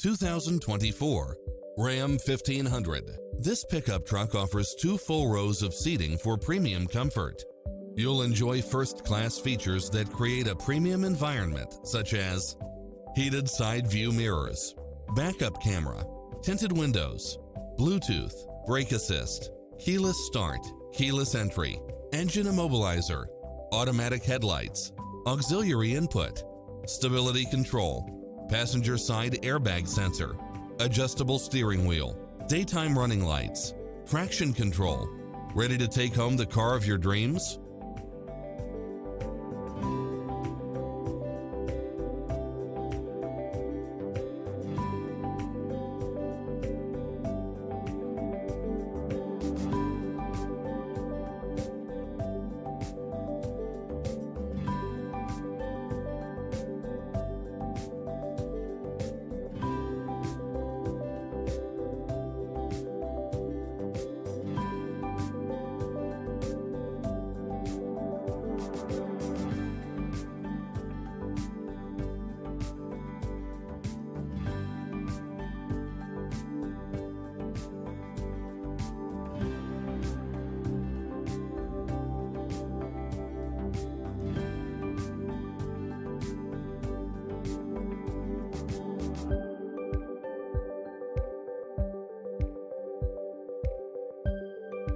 2024 Ram 1500. This pickup truck offers 2 full rows of seating for premium comfort. You'll enjoy first-class features that create a premium environment, such as heated side view mirrors, backup camera, tinted windows, Bluetooth, brake assist, keyless start, keyless entry, engine immobilizer, automatic headlights, auxiliary input, stability control, passenger side airbag sensor, adjustable steering wheel, daytime running lights, traction control. Ready to take home the car of your dreams?